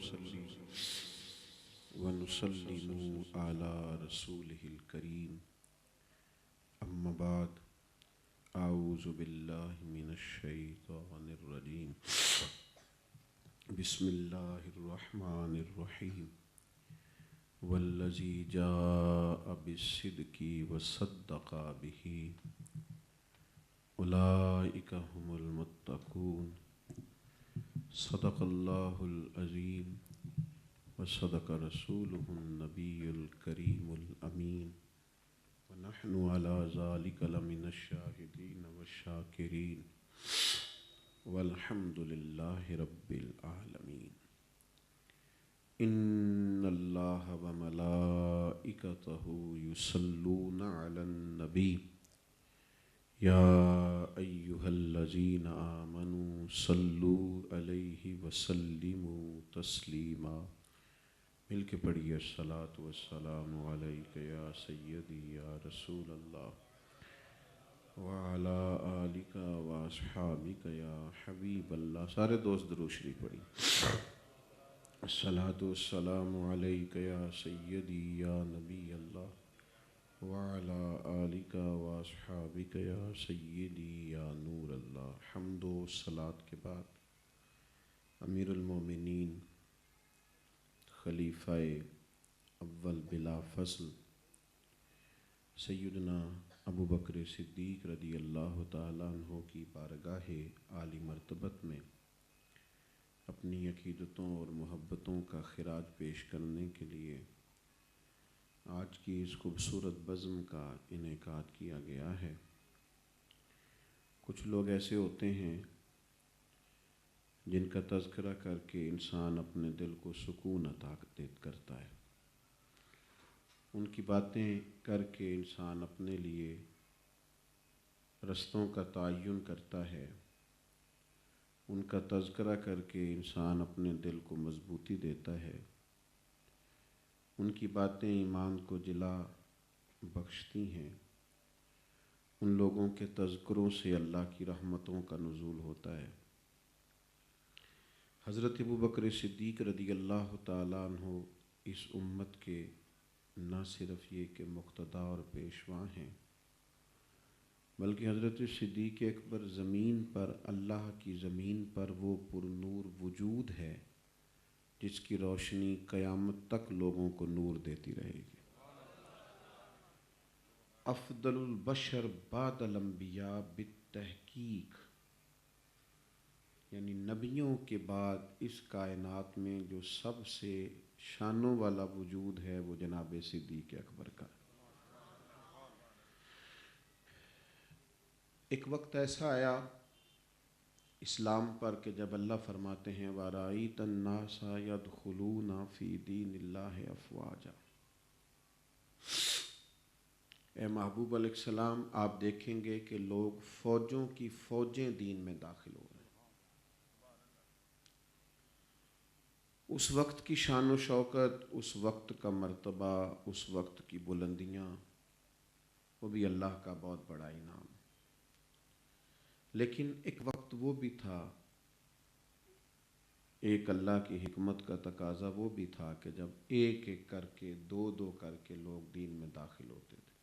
ونصلي ونسلم على رسوله الكريم أما بعد أعوذ بالله من الشيطان الرجيم بسم الله الرحمن الرحيم والذي جاء بالصدق وصدق به أولئك هم المتقون صدق الله العظيم وصدق رسوله النبي الكريم الأمين ونحن على ذلك لمن الشاهدين والشاكرين والحمد لله رب العالمين إن الله وملائكته يصلون على النبي يا أيها الذين آمنوا صلوا عليه وسلموا تسليما مل کے پڑھیے الصلاۃ والسلام علیک یا سیدی یا رسول اللہ وعلی آلک واصحابک یا حبیب اللہ. سارے دوست درود شریف پڑھیے. الصلاۃ والسلام علیک یا سیدی یا نبی اللہ وعلی آلک واصحابک یا سیدی یا نور اللہ. حمد و صلاۃ کے بعد امیر المومنین خلیفہ اول بلا فصل سیدنا ابو بکر صدیق رضی اللہ تعالیٰ عنہ کی بارگاہ عالی مرتبت میں اپنی عقیدتوں اور محبتوں کا خراج پیش کرنے کے لیے آج کی اس خوبصورت بزم کا انعقاد کیا گیا ہے. کچھ لوگ ایسے ہوتے ہیں جن کا تذکرہ کر کے انسان اپنے دل کو سکون عطا کرتا ہے. ان کی باتیں کر کے انسان اپنے لیے رستوں کا تعین کرتا ہے. ان کا تذکرہ کر کے انسان اپنے دل کو مضبوطی دیتا ہے. ان کی باتیں ایمان کو جلا بخشتی ہیں. ان لوگوں کے تذکروں سے اللہ کی رحمتوں کا نزول ہوتا ہے. حضرت ابو بکر صدیق رضی اللہ تعالیٰ عنہ اس امت کے نہ صرف یہ کہ مقتدا اور پیشوا ہیں بلکہ حضرت صدیق اکبر زمین پر اللہ کی زمین پر وہ پر نور وجود ہے جس کی روشنی قیامت تک لوگوں کو نور دیتی رہے گی. افضل البشر بعد الانبیاء بالتحقیق، یعنی نبیوں کے بعد اس کائنات میں جو سب سے شانوں والا وجود ہے وہ جناب صدیق اکبر کا. ایک وقت ایسا آیا اسلام پر کہ جب اللہ فرماتے ہیں وَرَأَيْتَ النَّاسَ يَدْخُلُونَ فِي دِينِ اللَّهِ أَفْوَاجًا، اے محبوب علیہ السلام آپ دیکھیں گے کہ لوگ فوجوں کی فوجیں دین میں داخل ہو رہے ہیں. اس وقت کی شان و شوکت، اس وقت کا مرتبہ، اس وقت کی بلندیاں، وہ بھی اللہ کا بہت بڑا انعام. لیکن ایک وقت وہ بھی تھا، ایک اللہ کی حکمت کا تقاضا وہ بھی تھا کہ جب ایک ایک کر کے دو دو کر کے لوگ دین میں داخل ہوتے تھے،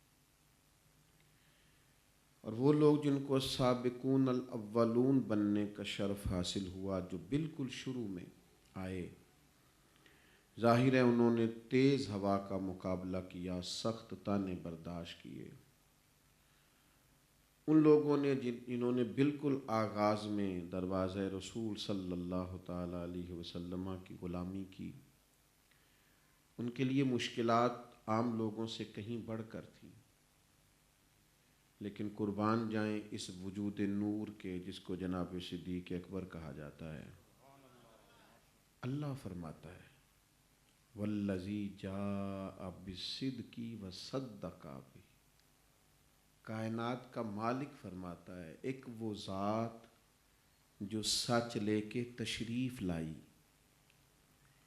اور وہ لوگ جن کو سابقون الاولون بننے کا شرف حاصل ہوا جو بالکل شروع میں آئے، ظاہر ہے انہوں نے تیز ہوا کا مقابلہ کیا، سخت طعنے برداشت کیے. ان لوگوں نے جنہوں نے بالکل آغاز میں دروازہ رسول صلی اللہ تعالیٰ علیہ وسلم کی غلامی کی، ان کے لیے مشکلات عام لوگوں سے کہیں بڑھ کر تھیں. لیکن قربان جائیں اس وجود نور کے جس کو جناب صدیق اکبر کہا جاتا ہے. اللہ فرماتا ہے والذی جاء بالصدق وصدق بہ، کائنات کا مالک فرماتا ہے ایک وہ ذات جو سچ لے کے تشریف لائی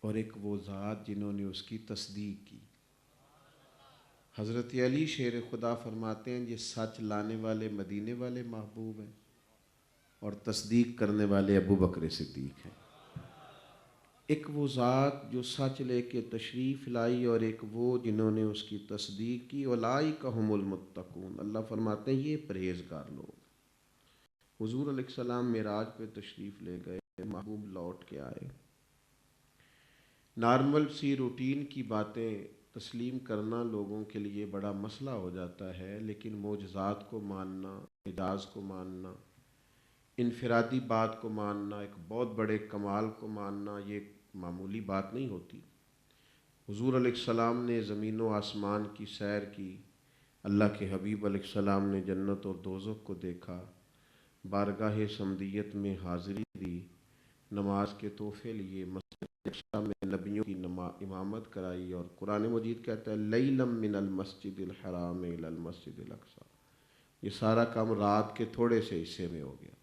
اور ایک وہ ذات جنہوں نے اس کی تصدیق کی. حضرت علی شیر خدا فرماتے ہیں یہ سچ لانے والے مدینے والے محبوب ہیں اور تصدیق کرنے والے ابو بکر صدیق ہیں. ایک وہ ذات جو سچ لے کے تشریف لائی اور ایک وہ جنہوں نے اس کی تصدیق کی، اولئک ھم المتقون۔ اللہ فرماتے ہیں یہ پرہیزگار لوگ۔ حضور علیہ السلام معراج پہ تشریف لے گئے، محبوب لوٹ کے آئے۔ نارمل سی روٹین کی باتیں تسلیم کرنا لوگوں کے لیے بڑا مسئلہ ہو جاتا ہے، لیکن معجزات کو ماننا، اعجاز کو ماننا، انفرادی بات کو ماننا، ایک بہت بڑے کمال کو ماننا، یہ معمولی بات نہیں ہوتی۔ حضور علیہ السلام نے زمین و آسمان کی سیر کی، اللہ کے حبیب علیہ السلام نے جنت اور دوزخ کو دیکھا، بارگاہ صمدیت میں حاضری دی، نماز کے تحفے لیے، مسجد اقصیٰ میں نبیوں کی امامت کرائی، اور قرآن مجید کہتا ہے لیلم من المسجد الحرام الی المسجد الاقصیٰ۔ یہ سارا کام رات کے تھوڑے سے حصے میں ہو گیا۔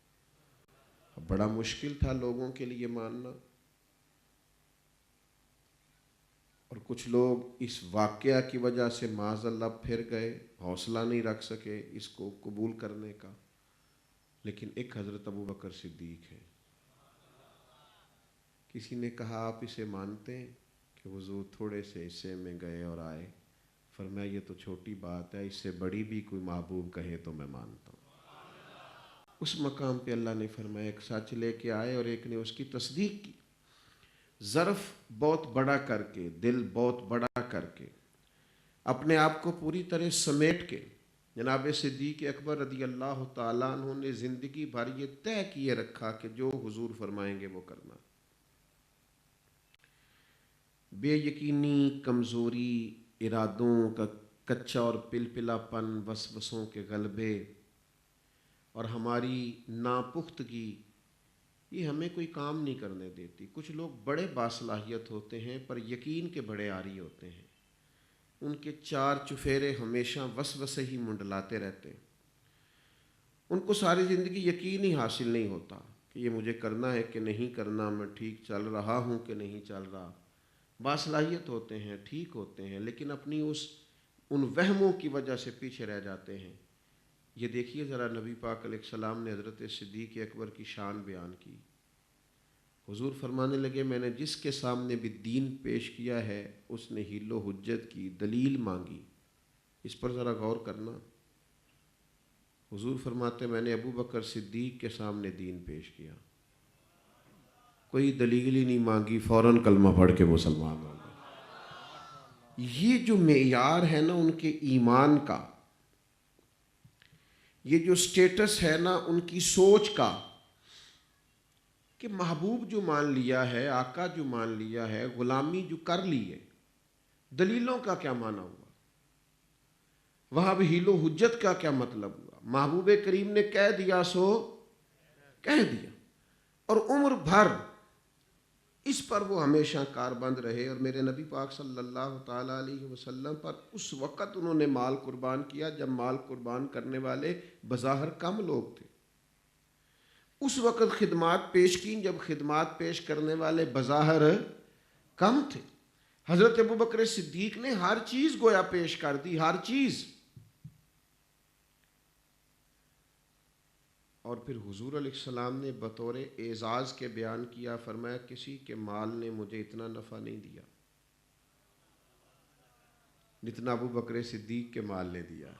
بڑا مشکل تھا لوگوں کے لیے ماننا، اور کچھ لوگ اس واقعہ کی وجہ سے معاذ اللہ پھر گئے، حوصلہ نہیں رکھ سکے اس کو قبول کرنے کا۔ لیکن ایک حضرت ابو بکر صدیق ہے۔ کسی نے کہا آپ اسے مانتے ہیں کہ حضور تھوڑے سے حصے میں گئے اور آئے؟ فرمایا یہ تو چھوٹی بات ہے، اس سے بڑی بھی کوئی محبوب کہے تو میں مانتا ہوں۔ اس مقام پہ اللہ نے فرمایا ایک سچ لے کے آئے اور ایک نے اس کی تصدیق کی۔ ظرف بہت بڑا کر کے، دل بہت بڑا کر کے، اپنے آپ کو پوری طرح سمیٹ کے، جناب صدیق اکبر رضی اللہ تعالیٰ عنہ نے زندگی بھر یہ طے کیے رکھا کہ جو حضور فرمائیں گے وہ کرنا۔ بے یقینی، کمزوری، ارادوں کا کچا اور پلپلا پن، وسوسوں کے غلبے اور ہماری ناپختگی، یہ ہمیں کوئی کام نہیں کرنے دیتی۔ کچھ لوگ بڑے باصلاحیت ہوتے ہیں پر یقین کے بڑے عاری ہوتے ہیں، ان کے چار چفیرے ہمیشہ وسوسے ہی منڈلاتے رہتے ہیں، ان کو ساری زندگی یقین ہی حاصل نہیں ہوتا کہ یہ مجھے کرنا ہے کہ نہیں کرنا، میں ٹھیک چل رہا ہوں کہ نہیں چل رہا۔ باصلاحیت ہوتے ہیں، ٹھیک ہوتے ہیں، لیکن اپنی ان وہموں کی وجہ سے پیچھے رہ جاتے ہیں۔ یہ دیکھیے ذرا، نبی پاک علیہ السلام نے حضرت صدیق اکبر کی شان بیان کی۔ حضور فرمانے لگے میں نے جس کے سامنے بھی دین پیش کیا ہے اس نے حیل و حجت کی، دلیل مانگی۔ اس پر ذرا غور کرنا۔ حضور فرماتے میں نے ابو بکر صدیق کے سامنے دین پیش کیا، کوئی دلیل ہی نہیں مانگی، فوراً کلمہ پڑھ کے مسلمان ہو گئے۔ یہ جو معیار ہے نا ان کے ایمان کا، یہ جو سٹیٹس ہے نا ان کی سوچ کا، کہ محبوب جو مان لیا ہے، آقا جو مان لیا ہے، غلامی جو کر لی ہے، دلیلوں کا کیا معنی ہوا؟ وہاں بھی حیل و حجت کا کیا مطلب ہوا؟ محبوب کریم نے کہہ دیا سو کہہ دیا، اور عمر بھر اس پر وہ ہمیشہ کاربند رہے۔ اور میرے نبی پاک صلی اللہ تعالیٰ علیہ وسلم پر اس وقت انہوں نے مال قربان کیا جب مال قربان کرنے والے بظاہر کم لوگ تھے، اس وقت خدمات پیش کی جب خدمات پیش کرنے والے بظاہر کم تھے۔ حضرت ابو بکر صدیق نے ہر چیز گویا پیش کر دی، ہر چیز۔ اور پھر حضور علیہ السلام نے بطور اعزاز کے بیان کیا، فرمایا کسی کے مال نے مجھے اتنا نفع نہیں دیا جتنا ابو بکر صدیق کے مال نے دیا۔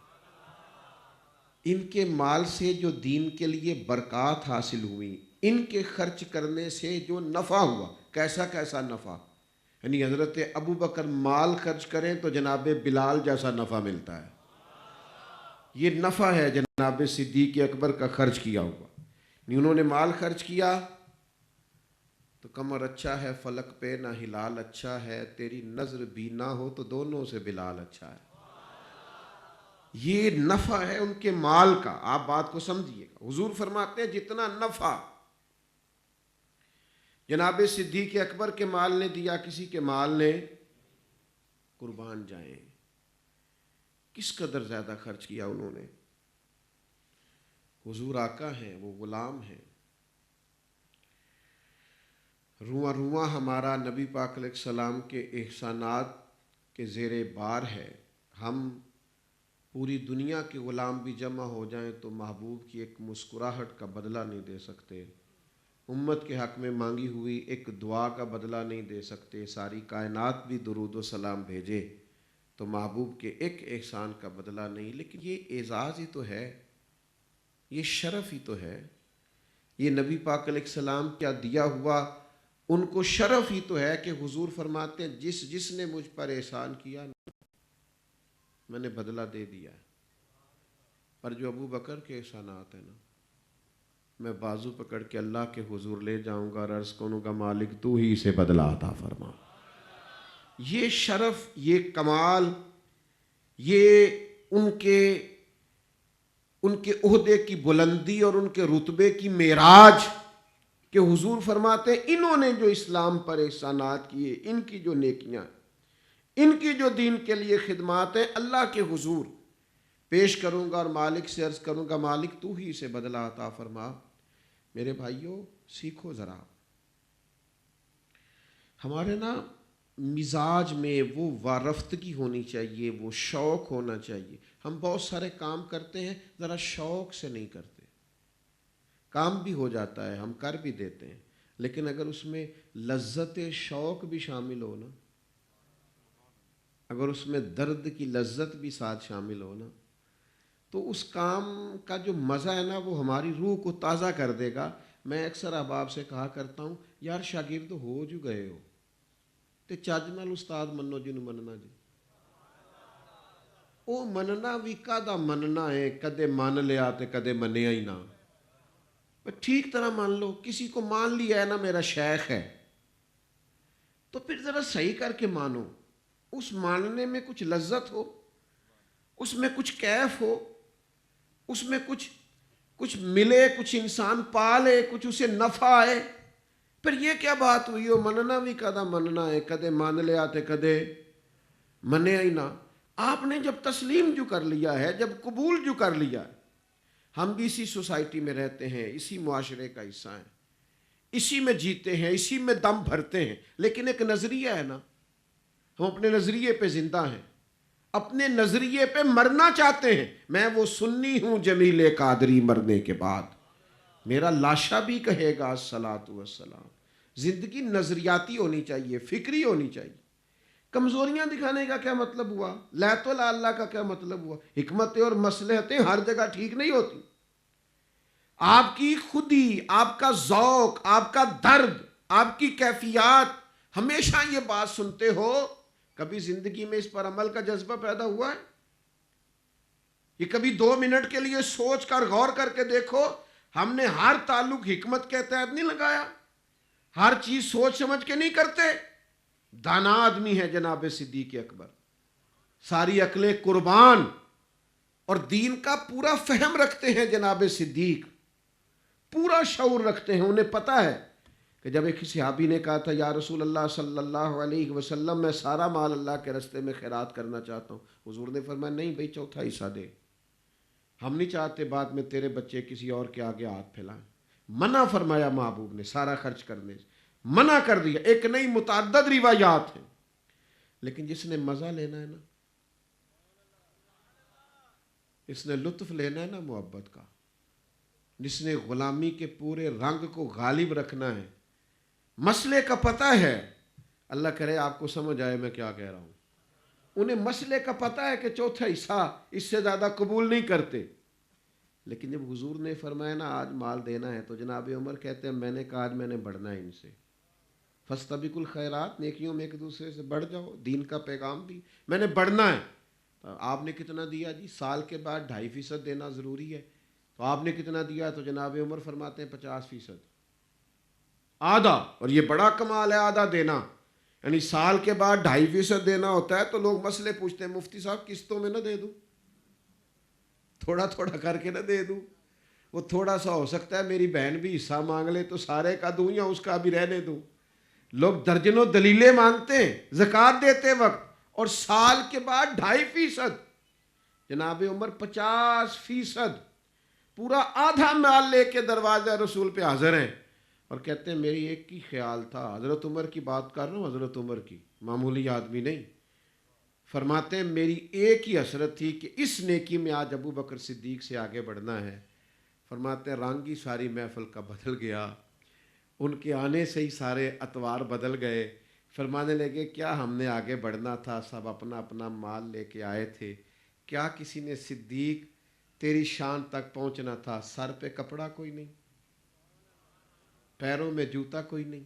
ان کے مال سے جو دین کے لیے برکات حاصل ہوئی، ان کے خرچ کرنے سے جو نفع ہوا، کیسا کیسا نفع، یعنی حضرت ابو بکر مال خرچ کریں تو جناب بلال جیسا نفع ملتا ہے۔ یہ نفع ہے جناب صدیق اکبر کا خرچ کیا ہوا۔ انہوں نے مال خرچ کیا تو کمر اچھا ہے فلک پہ نہ ہلال اچھا ہے، تیری نظر بھی نہ ہو تو دونوں سے بلال اچھا ہے۔ یہ نفع ہے ان کے مال کا، آپ بات کو سمجھیے گا۔ حضور فرماتے ہیں جتنا نفع جناب صدیق اکبر کے مال نے دیا کسی کے مال نے قربان جائیں۔ کس قدر زیادہ خرچ کیا انہوں نے۔ حضور آقا ہیں، وہ غلام ہیں۔ رواں رواں ہمارا نبی پاک علیہ السلام کے احسانات کے زیر بار ہے۔ ہم پوری دنیا کے غلام بھی جمع ہو جائیں تو محبوب کی ایک مسکراہٹ کا بدلہ نہیں دے سکتے، امت کے حق میں مانگی ہوئی ایک دعا کا بدلہ نہیں دے سکتے، ساری کائنات بھی درود و سلام بھیجے تو محبوب کے ایک احسان کا بدلہ نہیں. لیکن یہ اعزاز ہی تو ہے، یہ شرف ہی تو ہے، یہ نبی پاک علیہ السلام کیا دیا ہوا ان کو شرف ہی تو ہے کہ حضور فرماتے ہیں جس نے مجھ پر احسان کیا میں نے بدلہ دے دیا ہے. پر جو ابو بکر کے احسانات ہیں نا، میں بازو پکڑ کے اللہ کے حضور لے جاؤں گا اور عرض کروں گا مالک تو ہی اسے بدلہ عطا فرما. یہ شرف، یہ کمال، یہ ان کے عہدے کی بلندی اور ان کے رتبے کی معراج کہ حضور فرماتے ہیں انہوں نے جو اسلام پر احسانات کیے، ان کی جو نیکیاں، ان کی جو دین کے لیے خدمات ہیں، اللہ کے حضور پیش کروں گا اور مالک سے عرض کروں گا مالک تو ہی اسے بدلہ عطا فرما. میرے بھائیوں سیکھو ذرا، ہمارے نا مزاج میں وہ وارفتگی ہونی چاہیے، وہ شوق ہونا چاہیے. ہم بہت سارے کام کرتے ہیں ذرا شوق سے نہیں کرتے، کام بھی ہو جاتا ہے، ہم کر بھی دیتے ہیں، لیکن اگر اس میں لذت شوق بھی شامل ہو نا، اگر اس میں درد کی لذت بھی ساتھ شامل ہو نا، تو اس کام کا جو مزہ ہے نا وہ ہماری روح کو تازہ کر دے گا. میں اکثر احباب سے کہا کرتا ہوں یار شاگرد ہو جو گئے ہو تے چج نال استاد منو جنوں مننا جی. وہ مننا بھی کدا مننا ہے، کدے مان لیا تے کدے منیا ہی نہ. ٹھیک طرح مان لو، کسی کو مان لیا ہے نا میرا شیخ ہے تو پھر ذرا صحیح کر کے مانو، اس ماننے میں کچھ لذت ہو، اس میں کچھ کیف ہو، اس میں کچھ ملے، کچھ انسان پالے، کچھ اسے نفع آئے. پھر یہ کیا بات ہوئی ہو مننا بھی کدا مننا ہے، کدے مان لیا تے کدے منیا ہی نہ. آپ نے جب تسلیم جو کر لیا ہے، جب قبول جو کر لیا ہے، ہم بھی اسی سوسائٹی میں رہتے ہیں، اسی معاشرے کا حصہ ہیں، اسی میں جیتے ہیں، اسی میں دم بھرتے ہیں، لیکن ایک نظریہ ہے نا، ہم اپنے نظریے پہ زندہ ہیں، اپنے نظریے پہ مرنا چاہتے ہیں. میں وہ سنی ہوں جمیل قادری مرنے کے بعد میرا لاشا بھی کہے گا الصلاۃ والسلام. زندگی نظریاتی ہونی چاہیے، فکری ہونی چاہیے. کمزوریاں دکھانے کا کیا مطلب ہوا؟ لیت اللہ کا کیا مطلب ہوا؟ حکمتیں اور مصلحتیں ہر جگہ ٹھیک نہیں ہوتی. آپ کی خودی، آپ کا ذوق، آپ کا درد، آپ کی کیفیات، ہمیشہ یہ بات سنتے ہو، کبھی زندگی میں اس پر عمل کا جذبہ پیدا ہوا ہے؟ یہ کبھی 2 منٹ کے لیے سوچ کر غور کر کے دیکھو، ہم نے ہر تعلق حکمت کے تحت نہیں لگایا، ہر چیز سوچ سمجھ کے نہیں کرتے. دانا آدمی ہے جناب صدیق اکبر، ساری عقلیں قربان، اور دین کا پورا فہم رکھتے ہیں جناب صدیق، پورا شعور رکھتے ہیں. انہیں پتہ ہے کہ جب ایک صحابی نے کہا تھا یا رسول اللہ صلی اللہ علیہ وسلم میں سارا مال اللہ کے راستے میں خیرات کرنا چاہتا ہوں، حضور نے فرمایا نہیں بھائی، چوتھا حصہ دے، ہم نہیں چاہتے بعد میں تیرے بچے کسی اور کے آگے ہاتھ پھیلائیں. منع فرمایا محبوب نے سارا خرچ کرنے سے، منع کر دیا. ایک نہیں متعدد روایات ہیں. لیکن جس نے مزہ لینا ہے نا، اس نے لطف لینا ہے نا محبت کا، جس نے غلامی کے پورے رنگ کو غالب رکھنا ہے، مسئلے کا پتہ ہے، اللہ کرے آپ کو سمجھ آئے میں کیا کہہ رہا ہوں. انہیں مسئلے کا پتہ ہے کہ چوتھا حصہ اس سے زیادہ قبول نہیں کرتے. لیکن جب حضور نے فرمایا نا آج مال دینا ہے، تو جناب عمر کہتے ہیں میں نے کہا آج میں نے بڑھنا ہے ان سے. فاستبقوا الخیرات، نیکیوں میں ایک دوسرے سے بڑھ جاؤ، دین کا پیغام دی، میں نے بڑھنا ہے. تو آپ نے کتنا دیا جی؟ سال کے بعد 2.5% دینا ضروری ہے. تو آپ نے کتنا دیا؟ تو جناب عمر فرماتے ہیں 50%، آدھا. اور یہ بڑا کمال ہے آدھا دینا، یعنی سال کے بعد 2.5% دینا ہوتا ہے. تو لوگ مسئلے پوچھتے ہیں مفتی صاحب قسطوں میں نہ دے دوں، تھوڑا تھوڑا کر کے نہ دے دوں؟ وہ تھوڑا سا ہو سکتا ہے میری بہن بھی حصہ مانگ لے تو سارے کا دوں یا اس کا بھی رہنے دوں. لوگ درجنوں دلیلیں مانگتے ہیں زکوٰۃ دیتے وقت، اور سال کے بعد 2.5%. جناب عمر 50%، پورا آدھا مال لے کے دروازہ رسول پہ حاضر ہیں اور کہتے ہیں میری ایک ہی خیال تھا. حضرت عمر کی بات کر رہا ہوں، حضرت عمر کی، معمولی آدمی نہیں. فرماتے ہیں میری ایک ہی حسرت تھی کہ اس نیکی میں آج ابو بکر صدیق سے آگے بڑھنا ہے. فرماتے ہیں رنگ ہی ساری محفل کا بدل گیا. ان کے آنے سے ہی سارے اتوار بدل گئے. فرمانے لگے کیا ہم نے آگے بڑھنا تھا, سب اپنا اپنا مال لے کے آئے تھے, کیا کسی نے صدیق تیری شان تک پہنچنا تھا؟ سر پہ کپڑا کوئی نہیں, پیروں میں جوتا کوئی نہیں,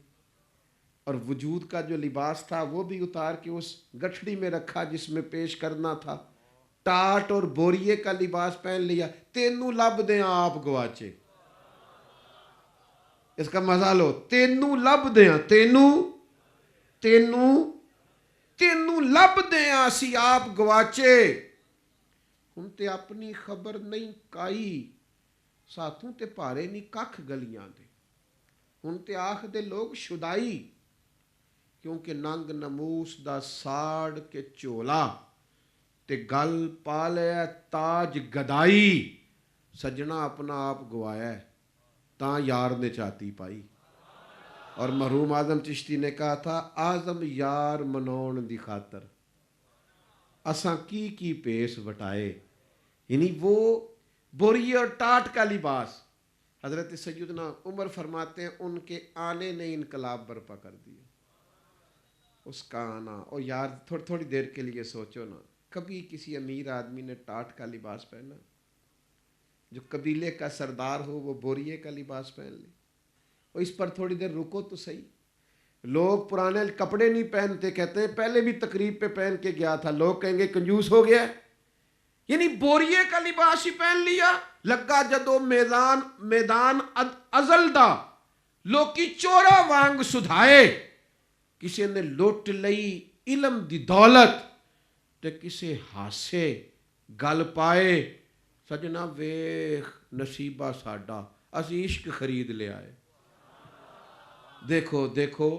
اور وجود کا جو لباس تھا وہ بھی اتار کے اس گٹھڑی میں رکھا جس میں پیش کرنا تھا. ٹاٹ اور بوریے کا لباس پہن لیا. تینوں لب دیں آپ گواچے. اس کا مزہ لو. تینوں لب دیں, تینوں لب دیں آسی آپ گواچے. ہن تے اپنی خبر نہیں کائی, ساتھوں تے پارے نہیں ککھ گلیاں دے. ہن تے آکھ دے لوگ شدائی, کیونکہ ننگ نموس دا ساڑ کے چولا تے گل پا لیا تاج گدائی. سجنا اپنا آپ گوایا ہے تاں یار نے چاتی پائی. اور مرحوم اعظم چشتی نے کہا تھا اعظم یار منون دی خاطر اساں کی پیس وٹائے. یعنی وہ بوری اور ٹاٹ کا لباس. حضرت سیدنا عمر فرماتے ہیں ان کے آنے نے انقلاب برپا کر دیا. اس کا آنا, اور یار تھوڑی دیر کے لیے سوچو نا, کبھی کسی امیر آدمی نے ٹاٹ کا لباس پہنا؟ جو قبیلے کا سردار ہو وہ بوریے کا لباس پہن لے. اور اس پر تھوڑی دیر رکو تو صحیح. لوگ پرانے کپڑے نہیں پہنتے, کہتے ہیں پہلے بھی تقریب پہ پہن کے گیا تھا, لوگ کہیں گے کنجوس ہو گیا. یعنی بوریے کا لباس ہی پہن لیا. لگا جدو میدان ازل دا لوکی چورا وانگ سدھائے. کسی نے لوٹ لئی علم دی دولت تے کسے ہاسے گل پائے. سجنا ویخ نصیبہ ساڈا, اسی عشق خرید لے آئے. دیکھو دیکھو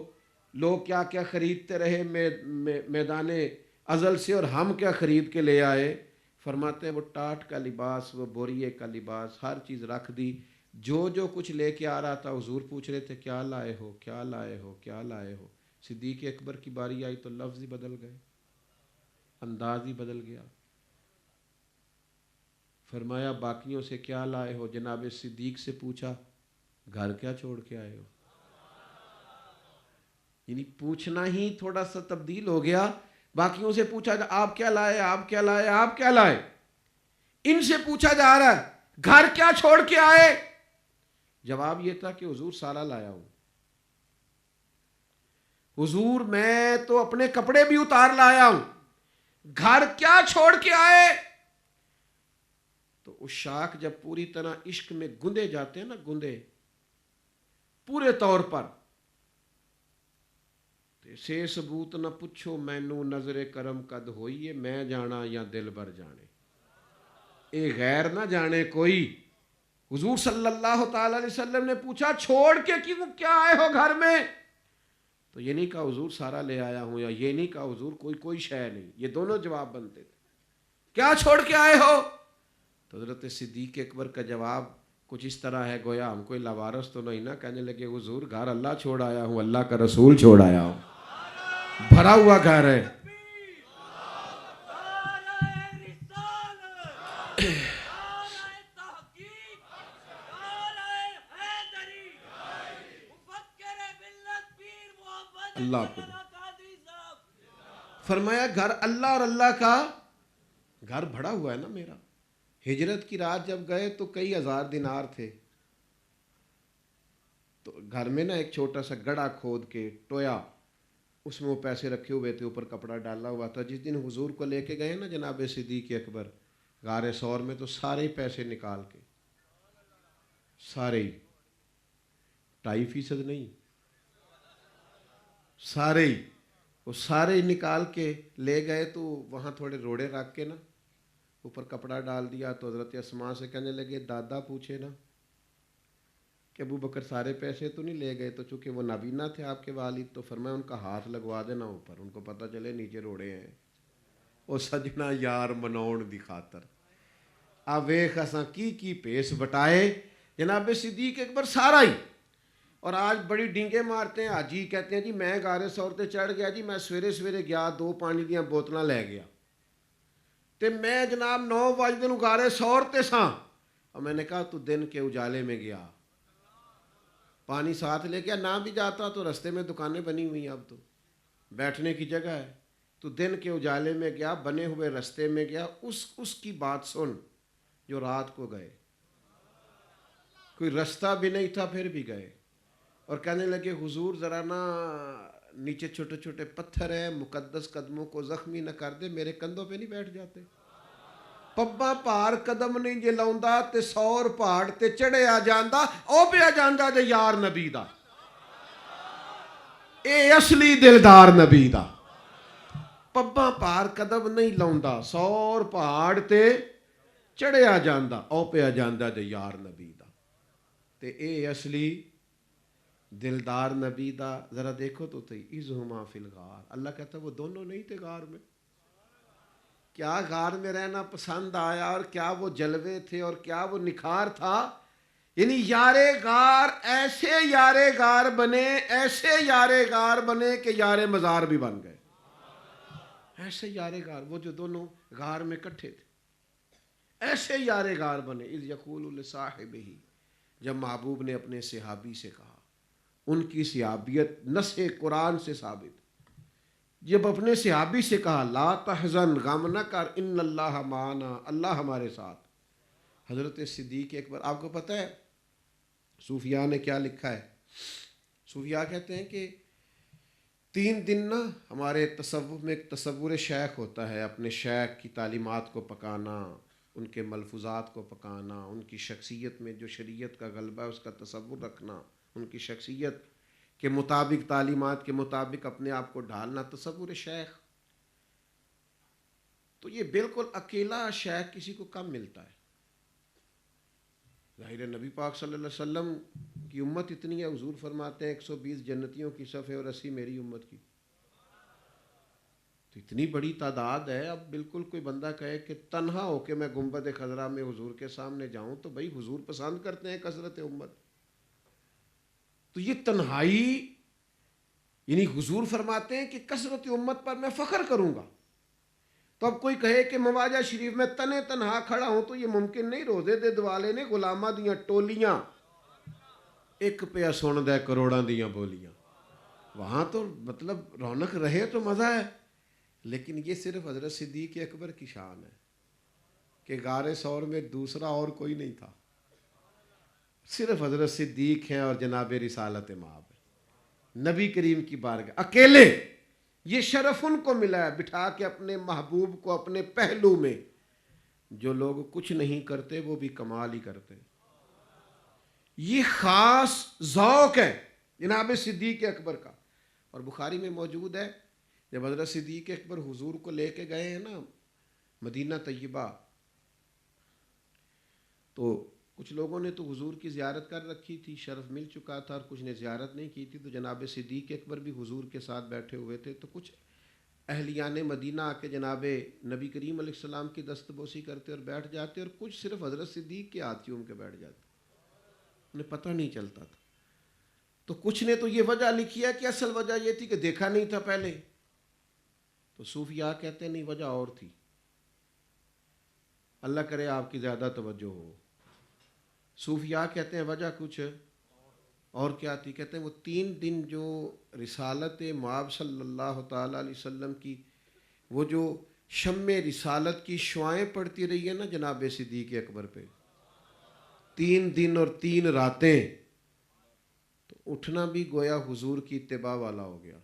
لوگ کیا کیا خریدتے رہے میدان ازل سے, اور ہم کیا خرید کے لے آئے. فرماتے ہیں وہ ٹاٹ کا لباس, وہ بوریے کا لباس, ہر چیز رکھ دی. جو کچھ لے کے آ رہا تھا حضور پوچھ رہے تھے کیا لائے ہو, کیا لائے ہو, کیا لائے ہو. صدیق اکبر کی باری آئی تو لفظ ہی بدل گئے, انداز ہی بدل گیا. فرمایا باقیوں سے کیا لائے ہو؟ جناب صدیق سے پوچھا گھر کیا چھوڑ کے آئے ہو. یعنی پوچھنا ہی تھوڑا سا تبدیل ہو گیا. باقیوں سے پوچھا آپ کیا لائے, آپ کیا لائے, آپ کیا لائے. ان سے پوچھا جا رہا ہے گھر کیا چھوڑ کے آئے. جواب یہ تھا کہ حضور سارا لایا ہوں. حضور میں تو اپنے کپڑے بھی اتار لایا ہوں, گھر کیا چھوڑ کے آئے. تو عشاق جب پوری طرح عشق میں گندے جاتے ہیں نا, گندے پورے طور پر, سے ثبوت نہ پوچھو مینو نظر کرم قد ہوئی ہے, میں جانا یا دل بر جانے, اے غیر نہ جانے کوئی. حضور صلی اللہ تعالی علیہ وسلم نے پوچھا چھوڑ کے کیوں کیا آئے ہو گھر میں. تو یہ نہیں کہا حضور سارا لے آیا ہوں, یا یہ نہیں کہا حضور کوئی شے نہیں. یہ دونوں جواب بنتے تھے. کیا چھوڑ کے آئے ہو؟ تو حضرت صدیق اکبر کا جواب کچھ اس طرح ہے, گویا ہم کوئی لاوارث تو نہیں نا. کہنے لگے حضور گھر اللہ چھوڑ آیا ہوں, اللہ کا رسول چھوڑ آیا ہوں, بھرا ہوا گھر ہے. اللہ کو فرمایا گھر اللہ, اور اللہ کا گھر بھرا ہوا ہے نا میرا. ہجرت کی رات جب گئے تو کئی ہزار دینار تھے. تو گھر میں نا ایک چھوٹا سا گڑھا کھود کے ٹویا, اس میں وہ پیسے رکھے ہوئے تھے, اوپر کپڑا ڈالا ہوا تھا. جس دن حضور کو لے کے گئے نا جناب صدیق اکبر غار ثور میں, تو سارے پیسے نکال کے, سارے 2.5% نہیں, سارے وہ سارے نکال کے لے گئے. تو وہاں تھوڑے روڑے رکھ کے نا اوپر کپڑا ڈال دیا. تو حضرت اسماء سے کہنے لگے دادا پوچھے نا کہ ابو بکر سارے پیسے تو نہیں لے گئے. تو چونکہ وہ نابینا تھے آپ کے والد, تو فرمایا ان کا ہاتھ لگوا دینا اوپر, ان کو پتہ چلے نیچے روڑے ہیں. او سجنا یار منون دی خاطر آ ویخ اساں کی پیس بٹائے. جناب صدیق اکبر سارا ہی. اور آج بڑی ڈینگیں مارتے ہیں حاجی, کہتے ہیں جی میں غار ثور تے چڑھ گیا جی, میں سویرے گیا 2 پانی دیاں بوتلاں لے گیا تے میں جناب 9 بجے نوں غار ثور تے ساں. اور میں نے کہا تو دن کے اجالے میں گیا, پانی ساتھ لے کے نہ بھی جاتا تو رستے میں دکانیں بنی ہوئی ہیں، اب تو بیٹھنے کی جگہ ہے، تو دن کے اجالے میں گیا، بنے ہوئے رستے میں گیا، اس کی بات سن جو رات کو گئے، کوئی رستہ بھی نہیں تھا پھر بھی گئے، اور کہنے لگے حضور ذرا نا نیچے چھوٹے چھوٹے پتھر ہیں، مقدس قدموں کو زخمی نہ کر دے، میرے کندھوں پہ نہیں بیٹھ جاتے؟ پبا پار قدم نہیں جے لاؤندا تے 100 پہاڑ تے چڑھیا جاندا، او پیا جاندا جے یار نبی دا، اے اصلی دلدار نبی دا۔ پبا پار قدم نہیں لاؤندا، 100 پہاڑ تے چڑھیا جاندا، او پیا جاندا جے یار نبی دا، تے اے اصلی دلدار نبی دا۔ ذرا دیکھو تو تھی اذہما فی الغار، اللہ کہتا ہے وہ دونوں نہیں تھے غار میں؟ کیا غار میں رہنا پسند آیا، اور کیا وہ جلوے تھے، اور کیا وہ نکھار تھا؟ یعنی یار غار ایسے یار غار بنے، ایسے یار غار بنے کہ یار مزار بھی بن گئے، ایسے یار غار، وہ جو دونوں غار میں کٹھے تھے ایسے یار غار بنے۔ اذ یقول لصاحبہ، جب محبوب نے اپنے صحابی سے کہا، ان کی صحابیت نص قرآن سے ثابت، جب اپنے صحابی سے کہا لا تحزن، غم نہ کر، ان اللہ معنا، اللہ ہمارے ساتھ۔ حضرت صدیق اکبر، آپ کو پتہ ہے صوفیاء نے کیا لکھا ہے؟ صوفیاء کہتے ہیں کہ 3 دن نا ہمارے تصوف میں ایک تصور شیخ ہوتا ہے، اپنے شیخ کی تعلیمات کو پکانا، ان کے ملفوظات کو پکانا، ان کی شخصیت میں جو شریعت کا غلبہ ہے اس کا تصور رکھنا، ان کی شخصیت کے مطابق، تعلیمات کے مطابق اپنے آپ کو ڈھالنا، تصور شیخ۔ تو یہ بالکل اکیلا شیخ کسی کو کم ملتا ہے۔ ظاہر نبی پاک صلی اللہ علیہ وسلم کی امت اتنی ہے، حضور فرماتے ہیں 120 جنتیوں کی صف ہے اور 80 میری امت کی، تو اتنی بڑی تعداد ہے۔ اب بالکل کوئی بندہ کہے کہ تنہا ہو کے میں گنبد خضرا میں حضور کے سامنے جاؤں، تو بھائی حضور پسند کرتے ہیں کثرت امت، تو یہ تنہائی، یعنی حضور فرماتے ہیں کہ کثرت امت پر میں فخر کروں گا۔ تو اب کوئی کہے کہ مواجہ شریف میں تنے تنہا کھڑا ہوں تو یہ ممکن نہیں، روزے دے دوالے نے غلامہ دیاں ٹولیاں، ایک پیا سن دے کروڑاں دیاں بولیاں، وہاں تو مطلب رونق رہے تو مزہ ہے، لیکن یہ صرف حضرت صدیق اکبر کی شان ہے کہ غار ثور میں دوسرا اور کوئی نہیں تھا، صرف حضرت صدیق ہیں اور جناب رسالت مآب ہے، نبی کریم کی بارگاہ اکیلے۔ یہ شرف ان کو ملا ہے بٹھا کے اپنے محبوب کو اپنے پہلو میں۔ جو لوگ کچھ نہیں کرتے وہ بھی کمال ہی کرتے، یہ خاص ذوق ہے جناب صدیق اکبر کا۔ اور بخاری میں موجود ہے، جب حضرت صدیق اکبر حضور کو لے کے گئے ہیں نا مدینہ طیبہ، تو کچھ لوگوں نے تو حضور کی زیارت کر رکھی تھی، شرف مل چکا تھا، اور کچھ نے زیارت نہیں کی تھی، تو جناب صدیق اکبر بھی حضور کے ساتھ بیٹھے ہوئے تھے، تو کچھ اہلیان مدینہ آ کے جناب نبی کریم علیہ السلام کی دستبوسی کرتے اور بیٹھ جاتے، اور کچھ صرف حضرت صدیق کے ہاتھ چوم کے بیٹھ جاتے، انہیں پتہ نہیں چلتا تھا۔ تو کچھ نے تو یہ وجہ لکھی ہے کہ اصل وجہ یہ تھی کہ دیکھا نہیں تھا پہلے، تو صوفیاء کہتے ہیں نہیں، وجہ اور تھی، اللہ کرے آپ کی زیادہ توجہ ہو۔ صوفیاء کہتے ہیں وجہ کچھ اور کیا تھی، کہتے ہیں وہ 3 دن جو رسالت مآب صلی اللہ تعالیٰ علیہ وسلم کی وہ جو شمع رسالت کی شعائیں پڑتی رہی ہے نا جناب صدیق اکبر پہ، 3 دن اور 3 راتیں، تو اٹھنا بھی گویا حضور کی اتباع والا ہو گیا،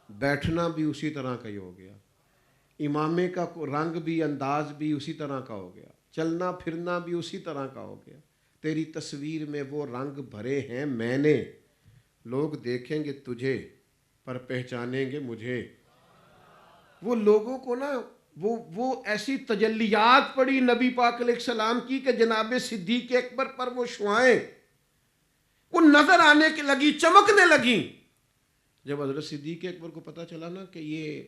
بیٹھنا بھی اسی طرح کا ہی ہو گیا، امامے کا رنگ بھی انداز بھی اسی طرح کا ہو گیا، چلنا پھرنا بھی اسی طرح کا ہو گیا۔ تیری تصویر میں وہ رنگ بھرے ہیں میں نے، لوگ دیکھیں گے تجھے پر پہچانیں گے مجھے۔ وہ لوگوں کو نا وہ ایسی تجلیات پڑی نبی پاک علیہ السلام کی کہ جناب صدیق اکبر پر وہ شعائیں وہ نظر آنے کی لگی، چمکنے لگیں۔ جب حضرت صدیق اکبر کو پتہ چلا نا کہ یہ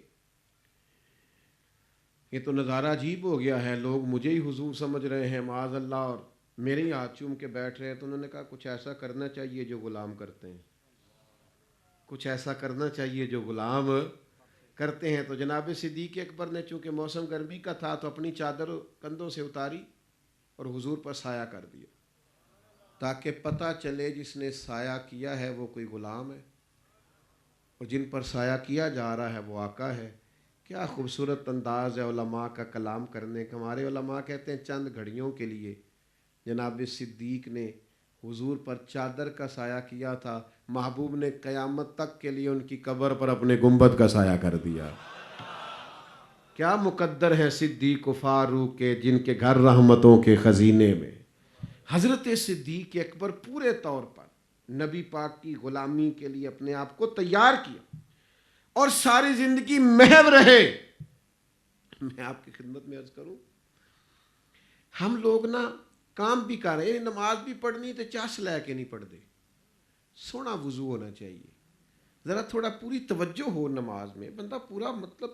تو نظارہ عجیب ہو گیا ہے، لوگ مجھے ہی حضور سمجھ رہے ہیں معاذ اللہ، اور میرے ہی ہاتھ چوم کے بیٹھ رہے ہیں، تو انہوں نے کہا کچھ ایسا کرنا چاہیے جو غلام کرتے ہیں، کچھ ایسا کرنا چاہیے جو غلام کرتے ہیں۔ تو جناب صدیق اکبر نے چونکہ موسم گرمی کا تھا تو اپنی چادر کندھوں سے اتاری اور حضور پر سایہ کر دیا، تاکہ پتہ چلے جس نے سایہ کیا ہے وہ کوئی غلام ہے اور جن پر سایہ کیا جا رہا ہے وہ آقا ہے۔ کیا خوبصورت انداز ہے علماء کا کلام کرنے کا۔ ہمارے علماء کہتے ہیں چند گھڑیوں کے لیے جناب صدیق نے حضور پر چادر کا سایہ کیا تھا، محبوب نے قیامت تک کے لیے ان کی قبر پر اپنے گنبد کا سایہ کر دیا۔ کیا مقدر ہے صدیق و فاروق کے، جن کے گھر رحمتوں کے خزینے میں۔ حضرت صدیق اکبر پورے طور پر نبی پاک کی غلامی کے لیے اپنے آپ کو تیار کیا اور ساری زندگی محو رہے۔ میں آپ کی خدمت میں عرض کروں، ہم لوگ نا کام بھی کر رہے ہیں، نماز بھی پڑھنی تو چاس لے کے نہیں پڑھ دے، سونا وضو ہونا چاہیے، ذرا تھوڑا پوری توجہ ہو نماز میں، بندہ پورا مطلب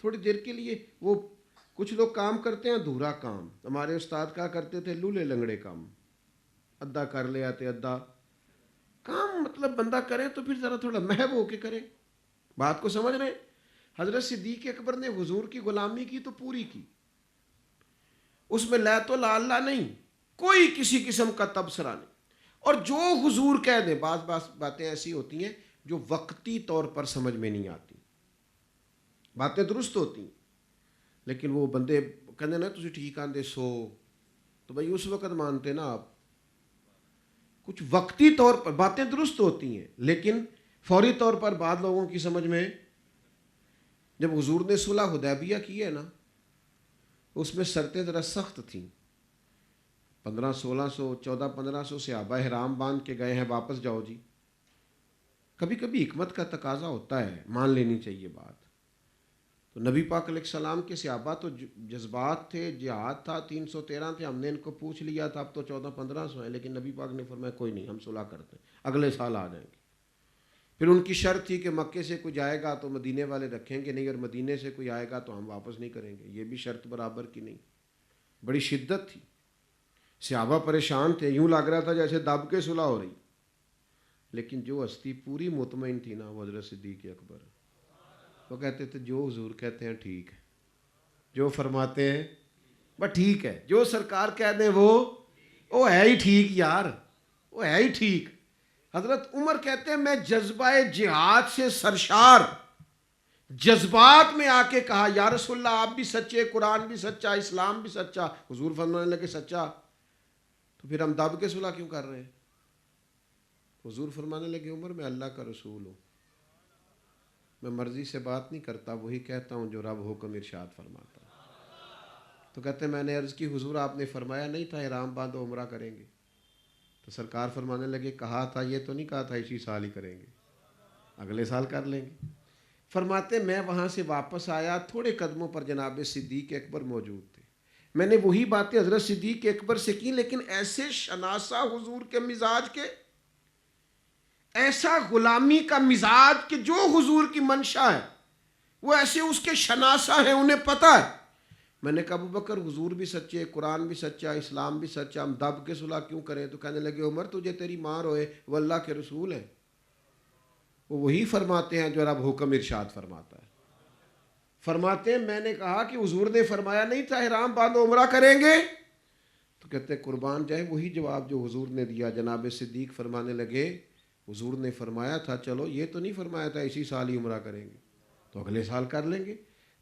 تھوڑی دیر کے لیے وہ کچھ لوگ کام کرتے ہیں ادھورا کام۔ ہمارے استاد کہا کرتے تھے لولے لنگڑے کام، ادھا کر لے آتے ادھا کام، مطلب بندہ کرے تو پھر ذرا تھوڑا محب ہو کے کرے۔ بات کو سمجھ رہے ہیں؟ حضرت صدیق اکبر نے حضور کی غلامی کی تو پوری کی، اس میں لیت و لالا نہیں، کوئی کسی قسم کا تبصرہ نہیں، اور جو حضور کہہ دیں، بعض باتیں ایسی ہوتی ہیں جو وقتی طور پر سمجھ میں نہیں آتی، باتیں درست ہوتی ہیں لیکن وہ بندے کہتے نا تسی ٹھیک آندے سو، تو بھائی اس وقت مانتے نا آپ، کچھ وقتی طور پر باتیں درست ہوتی ہیں لیکن فوری طور پر بعض لوگوں کی سمجھ میں۔ جب حضور نے صلح حدیبیہ کی ہے نا، اس میں شرطیں ذرا سخت تھیں، 1400 صحابہ احرام باندھ کے گئے ہیں، واپس جاؤ جی۔ کبھی کبھی حکمت کا تقاضا ہوتا ہے، مان لینی چاہیے بات۔ تو نبی پاک علیہ السلام کے صحابہ تو جذبات تھے، جہاد تھا، 313 تھے، ہم نے ان کو پوچھ لیا تھا اب تو 1400-1500 ہیں، لیکن نبی پاک نے فرمایا کوئی نہیں، ہم صلح کرتے ہیں، اگلے سال آ جائیں گے۔ پھر ان کی شرط تھی کہ مکے سے کوئی جائے گا تو مدینے والے رکھیں گے نہیں، اور مدینے سے کوئی آئے گا تو ہم واپس نہیں کریں گے، یہ بھی شرط برابر کی نہیں، بڑی شدت تھی، صحابہ پریشان تھے، یوں لگ رہا تھا جیسے دب کے صلح ہو رہی۔ لیکن جو ہستی پوری مطمئن تھی نا وہ حضرت صدیق اکبر، وہ کہتے تھے جو حضور کہتے ہیں ٹھیک ہے، جو فرماتے ہیں بس ٹھیک ہے، جو سرکار کہہ دیں وہ ہے ہی ٹھیک یار، وہ ہے ہی ٹھیک۔ حضرت عمر کہتے ہیں میں جذبہ جہاد سے سرشار، جذبات میں آ کے کہا یا رسول اللہ آپ بھی سچے، قرآن بھی سچا، اسلام بھی سچا۔ حضور فرمانے لگے سچا تو پھر ہم دب کے صلح کیوں کر رہے ہیں؟ حضور فرمانے لگے عمر میں اللہ کا رسول ہوں، میں مرضی سے بات نہیں کرتا، وہی کہتا ہوں جو رب حکم ارشاد فرماتا ہے۔ تو کہتے ہیں میں نے عرض کی حضور آپ نے فرمایا نہیں تھا احرام باندھو عمرہ کریں گے؟ تو سرکار فرمانے لگے کہا تھا، یہ تو نہیں کہا تھا اسی سال ہی کریں گے، اگلے سال کر لیں گے۔ فرماتے میں وہاں سے واپس آیا، تھوڑے قدموں پر جناب صدیق اکبر موجود تھے، میں نے وہی باتیں حضرت صدیق اکبر سے کی، لیکن ایسے شناسہ حضور کے مزاج کے، ایسا غلامی کا مزاج کہ جو حضور کی منشا ہے وہ ایسے اس کے شناسہ ہیں، انہیں پتہ ہے۔ میں نے کہا ابو بکر حضور بھی سچے، قرآن بھی سچا، اسلام بھی سچا، ہم دب کے صلح کیوں کریں؟ تو کہنے لگے عمر تجھے تیری ماں روئے، وہ اللہ کے رسول ہیں، وہ وہی فرماتے ہیں جو رب حکم ارشاد فرماتا ہے۔ فرماتے ہیں میں نے کہا کہ حضور نے فرمایا نہیں تھا احرام باندھو عمرہ کریں گے؟ تو کہتے ہیں قربان جائے وہی جواب جو حضور نے دیا۔ جناب صدیق فرمانے لگے حضور نے فرمایا تھا، چلو یہ تو نہیں فرمایا تھا اسی سال ہی عمرہ کریں گے، تو اگلے سال کر لیں گے۔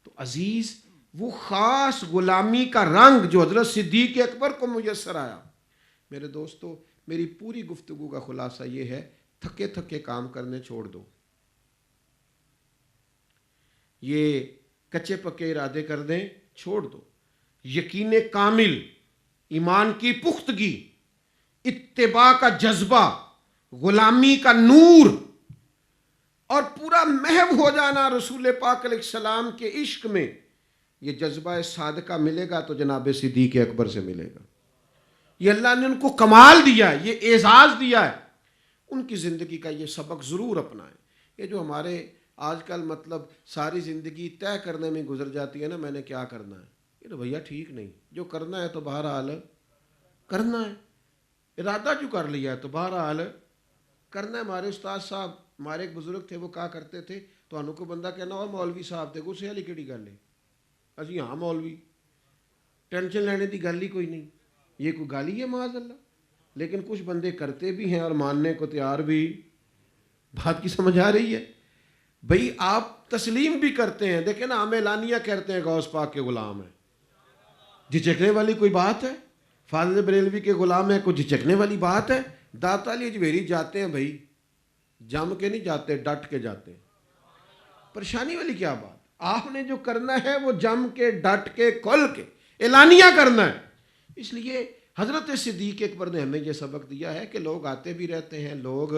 تو عزیز وہ خاص غلامی کا رنگ جو حضرت صدیق اکبر کو میسر آیا۔ میرے دوستو میری پوری گفتگو کا خلاصہ یہ ہے، تھکے تھکے کام کرنے چھوڑ دو، یہ کچے پکے ارادے کر دیں چھوڑ دو، یقین کامل، ایمان کی پختگی، اتباع کا جذبہ، غلامی کا نور اور پورا محو ہو جانا رسول پاک علیہ السلام کے عشق میں، یہ جذبہ صادقہ ملے گا تو جناب صدیق اکبر سے ملے گا۔ یہ اللہ نے ان کو کمال دیا ہے، یہ اعزاز دیا ہے، ان کی زندگی کا یہ سبق ضرور اپنائیں۔ یہ جو ہمارے آج کل مطلب ساری زندگی طے کرنے میں گزر جاتی ہے نا، میں نے کیا کرنا ہے، یہ تو بھیا ٹھیک نہیں، جو کرنا ہے تو بہرحال کرنا ہے، ارادہ جو کر لیا ہے تو بہرحال کرنا ہے۔ ہمارے استاد صاحب، ہمارے ایک بزرگ تھے، وہ کہا کرتے تھے تو انہوں کو بندہ کہنا اور مولوی صاحب تھے، گسے والی کیڑی گل ہے، اسی ہاں مولوی، ٹینشن لینے دی گل ہی کوئی نہیں، یہ کوئی گل ہی ہے معاذ اللہ۔ لیکن کچھ بندے کرتے بھی ہیں اور ماننے کو تیار بھی. بات کی سمجھ آ رہی ہے؟ بھئی آپ تسلیم بھی کرتے ہیں. دیکھیں نا، ہم اعلانیہ کہتے ہیں غوث پاک کے غلام ہیں. جھجکنے والی کوئی بات ہے؟ فاضل بریلوی کے غلام ہیں، کوئی جھجکنے والی بات ہے؟ داتا علی اجمیری جاتے ہیں بھائی، جم کے نہیں جاتے، ڈٹ کے جاتے ہیں. پریشانی والی کیا بات؟ آپ نے جو کرنا ہے وہ جم کے، ڈٹ کے، کھل کے اعلانیہ کرنا ہے. اس لیے حضرت صدیق اکبر نے ہمیں یہ سبق دیا ہے کہ لوگ آتے بھی رہتے ہیں، لوگ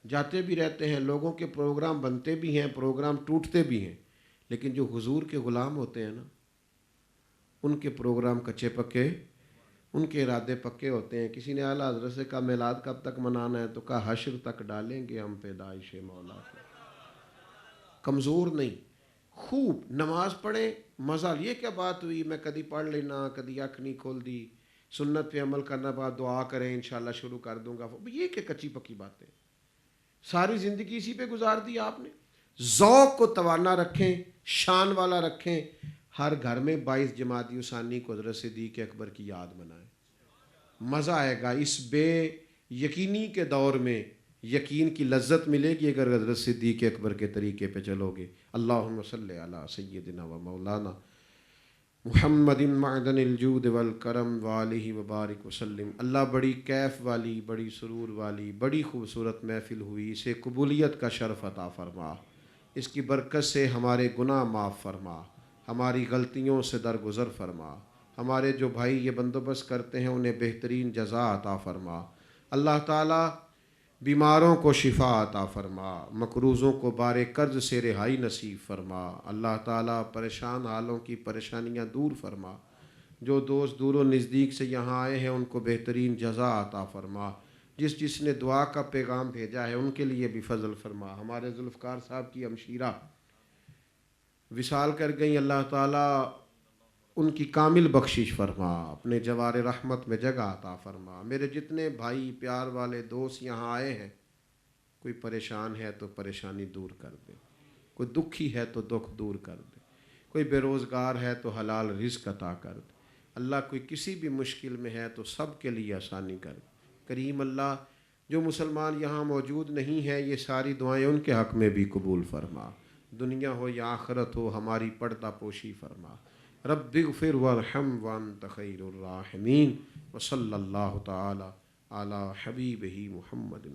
جاتے بھی رہتے ہیں، لوگوں کے پروگرام بنتے بھی ہیں، پروگرام ٹوٹتے بھی ہیں، لیکن جو حضور کے غلام ہوتے ہیں نا، ان کے پروگرام کچے پکے، ان کے ارادے پکے ہوتے ہیں. کسی نے اعلیٰ حضرت سے کہا میلاد کب تک منانا ہے؟ تو کہا حشر تک ڈالیں گے ہم پیدائش مولا کو. کمزور نہیں، خوب نماز پڑھیں. مزہ یہ کیا بات ہوئی، میں کدی پڑھ لینا، کدی آنکھ نہیں کھول دی، سنت پہ عمل کرنا، بعد دعا کریں انشاءاللہ شروع کر دوں گا. یہ کہ کچی پکی باتیں، ساری زندگی اسی پہ گزار دی آپ نے. ذوق کو توانا رکھیں، شان والا رکھیں. ہر گھر میں 22 جمادی ثانی کو حضرت صدیق اکبر کی یاد منائیں. مزہ آئے گا. اس بے یقینی کے دور میں یقین کی لذت ملے گی اگر حضرت صدیق اکبر کے طریقے پہ چلو گے. اللہم صلی علی سیدنا و مولانا محمد معدن الجود والکرم والہ وبارک وسلم. اللہ بڑی کیف والی، بڑی سرور والی، بڑی خوبصورت محفل ہوئی. اسے قبولیت کا شرف عطا فرما. اس کی برکت سے ہمارے گناہ معاف فرما، ہماری غلطیوں سے درگزر فرما. ہمارے جو بھائی یہ بندوبست کرتے ہیں انہیں بہترین جزا عطا فرما. اللہ تعالیٰ بیماروں کو شفا عطا فرما، مقروضوں کو بار قرض سے رہائی نصیب فرما. اللہ تعالیٰ پریشان حالوں کی پریشانیاں دور فرما. جو دوست دور و نزدیک سے یہاں آئے ہیں ان کو بہترین جزا عطا فرما. جس نے دعا کا پیغام بھیجا ہے ان کے لیے بھی فضل فرما. ہمارے ذوالفقار صاحب کی ہمشیرہ وصال کر گئیں، اللہ تعالیٰ ان کی کامل بخشش فرما، اپنے جوار رحمت میں جگہ عطا فرما. میرے جتنے بھائی پیار والے دوست یہاں آئے ہیں، کوئی پریشان ہے تو پریشانی دور کر دے، کوئی دکھی ہے تو دکھ دور کر دے، کوئی بے روزگار ہے تو حلال رزق عطا کر دے. اللہ کوئی کسی بھی مشکل میں ہے تو سب کے لیے آسانی کر دے. کریم اللہ جو مسلمان یہاں موجود نہیں ہیں یہ ساری دعائیں ان کے حق میں بھی قبول فرما. دنیا ہو یا آخرت ہو ہماری پردہ پوشی فرما. رب اغفر وارحم وانت خیر الراحمین. وصلی اللہ تعالی علی حبیبہ محمد.